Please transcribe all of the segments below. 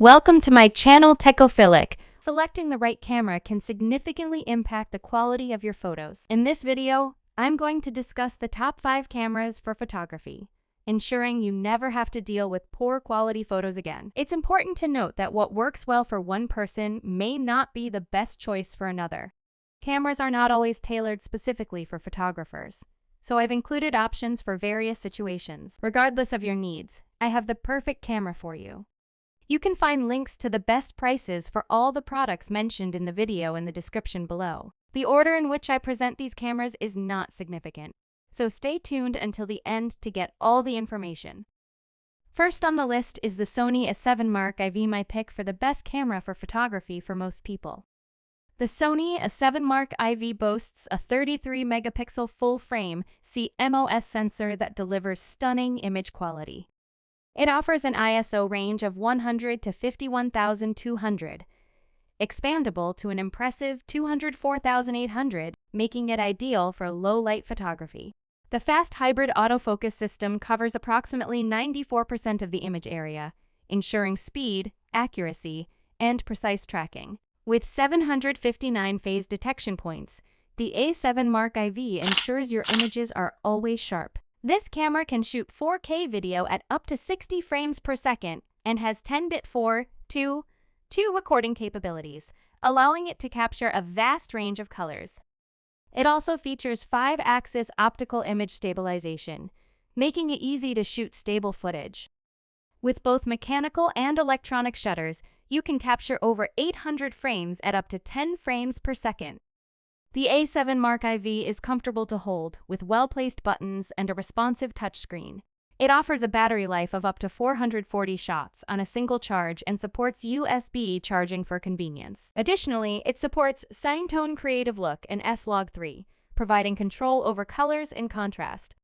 Welcome to my channel Techophilic. Selecting the right camera can significantly impact the quality of your photos. In this video, I'm going to discuss the top 5 cameras for photography, ensuring you never have to deal with poor quality photos again. It's important to note that what works well for one person may not be the best choice for another. Cameras are not always tailored specifically for photographers, so I've included options for various situations. Regardless of your needs, I have the perfect camera for you. You can find links to the best prices for all the products mentioned in the video in the description below. The order in which I present these cameras is not significant, so stay tuned until the end to get all the information. First on the list is the Sony A7 Mark IV, my pick for the best camera for photography for most people. The Sony A7 Mark IV boasts a 33-megapixel full-frame CMOS sensor that delivers stunning image quality. It offers an ISO range of 100 to 51,200, expandable to an impressive 204,800, making it ideal for low-light photography. The fast hybrid autofocus system covers approximately 94% of the image area, ensuring speed, accuracy, and precise tracking. With 759 phase detection points, the A7 Mark IV ensures your images are always sharp. This camera can shoot 4K video at up to 60 frames per second and has 10-bit 4:2 recording capabilities, allowing it to capture a vast range of colors. It also features 5-axis optical image stabilization, making it easy to shoot stable footage. With both mechanical and electronic shutters, you can capture over 800 frames at up to 10 frames per second. The A7 Mark IV is comfortable to hold, with well-placed buttons and a responsive touchscreen. It offers a battery life of up to 440 shots on a single charge and supports USB charging for convenience. Additionally, it supports Cinetone Creative Look and S-Log3, providing control over colors and contrast.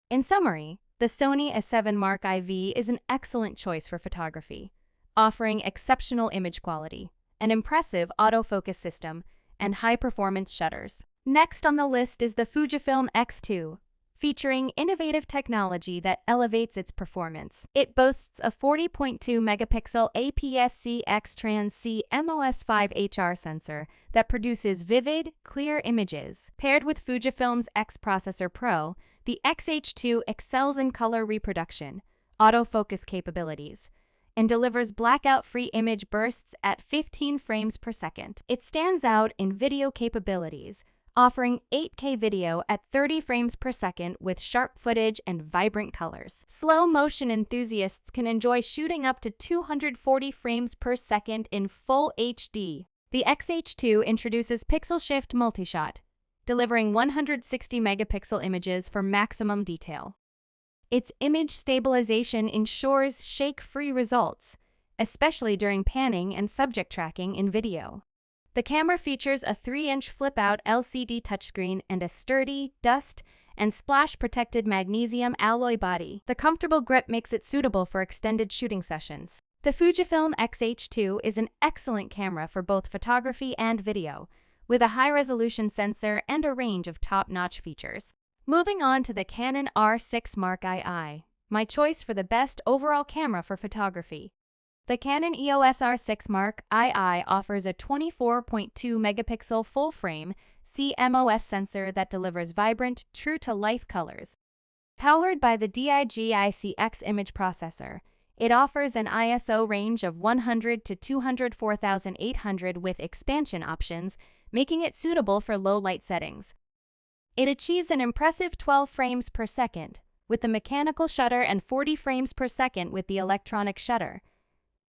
In summary, the Sony A7 Mark IV is an excellent choice for photography, offering exceptional image quality, an impressive autofocus system, and high-performance shutters. Next on the list is the Fujifilm X2, featuring innovative technology that elevates its performance. It boasts a 40.2-megapixel APS-C X-Trans CMOS 5HR sensor that produces vivid, clear images. Paired with Fujifilm's X Processor Pro, the XH2 excels in color reproduction, autofocus capabilities, and delivers blackout-free image bursts at 15 frames per second. It stands out in video capabilities, offering 8K video at 30 frames per second with sharp footage and vibrant colors. Slow-motion enthusiasts can enjoy shooting up to 240 frames per second in full HD. The XH2 introduces pixel shift multishot, delivering 160-megapixel images for maximum detail. Its image stabilization ensures shake-free results, especially during panning and subject tracking in video. The camera features a 3-inch flip-out LCD touchscreen and a sturdy, dust, and splash-protected magnesium alloy body. The comfortable grip makes it suitable for extended shooting sessions. The Fujifilm X-H2 is an excellent camera for both photography and video, with a high-resolution sensor and a range of top-notch features. Moving on to the Canon R6 Mark II, my choice for the best overall camera for photography. The Canon EOS R6 Mark II offers a 24.2-megapixel full-frame CMOS sensor that delivers vibrant, true-to-life colors. Powered by the DIGIC-X image processor, it offers an ISO range of 100 to 204,800 with expansion options, making it suitable for low-light settings. It achieves an impressive 12 frames per second with the mechanical shutter and 40 frames per second with the electronic shutter,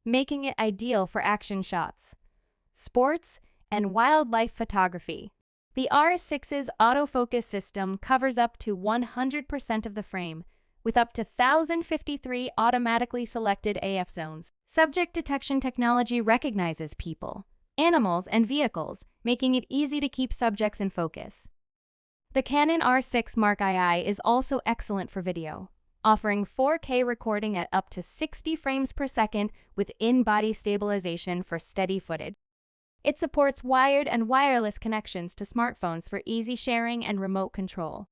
making it ideal for action shots, sports, and wildlife photography. The R6's autofocus system covers up to 100% of the frame, with up to 1,053 automatically selected AF zones. Subject detection technology recognizes people, animals, and vehicles, making it easy to keep subjects in focus. The Canon R6 Mark II is also excellent for video, offering 4K recording at up to 60 frames per second with in-body stabilization for steady footage. It supports wired and wireless connections to smartphones for easy sharing and remote control.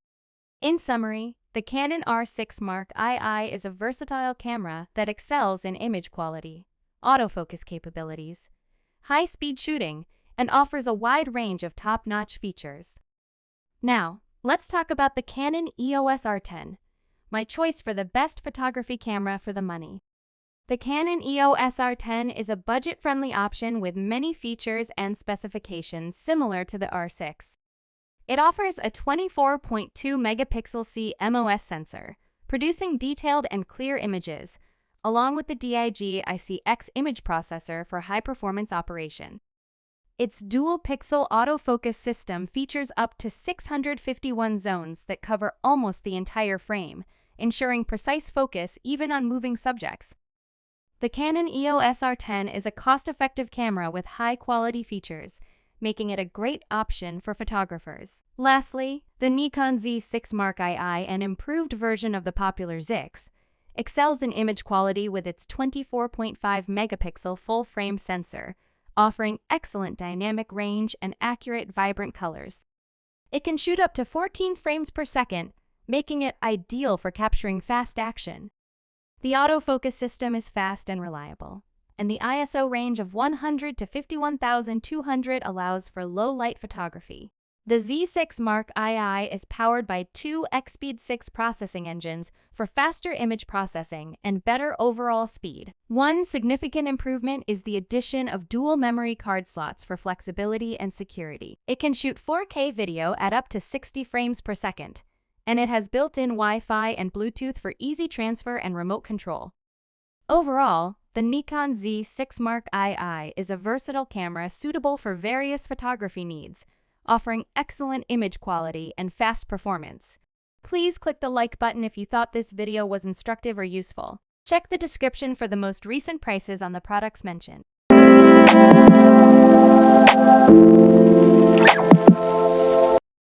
In summary, the Canon R6 Mark II is a versatile camera that excels in image quality, autofocus capabilities, high-speed shooting, and offers a wide range of top-notch features. Now, let's talk about the Canon EOS R10, my choice for the best photography camera for the money. The Canon EOS R10 is a budget-friendly option with many features and specifications similar to the R6. It offers a 24.2 megapixel CMOS sensor, producing detailed and clear images, along with the DIG-ICX image processor for high-performance operation. Its dual-pixel autofocus system features up to 651 zones that cover almost the entire frame, ensuring precise focus even on moving subjects. The Canon EOS R10 is a cost-effective camera with high-quality features, making it a great option for photographers. Lastly, the Nikon Z6 Mark II, an improved version of the popular Z6, excels in image quality with its 24.5 megapixel full-frame sensor, offering excellent dynamic range and accurate, vibrant colors. It can shoot up to 14 frames per second, making it ideal for capturing fast action. The autofocus system is fast and reliable, and the ISO range of 100 to 51,200 allows for low-light photography. The Z6 Mark II is powered by two X-Speed 6 processing engines for faster image processing and better overall speed. One significant improvement is the addition of dual memory card slots for flexibility and security. It can shoot 4K video at up to 60 frames per second, and it has built-in Wi-Fi and Bluetooth for easy transfer and remote control. Overall, the Nikon Z6 Mark II is a versatile camera suitable for various photography needs, offering excellent image quality and fast performance. Please click the like button if you thought this video was instructive or useful. Check the description for the most recent prices on the products mentioned.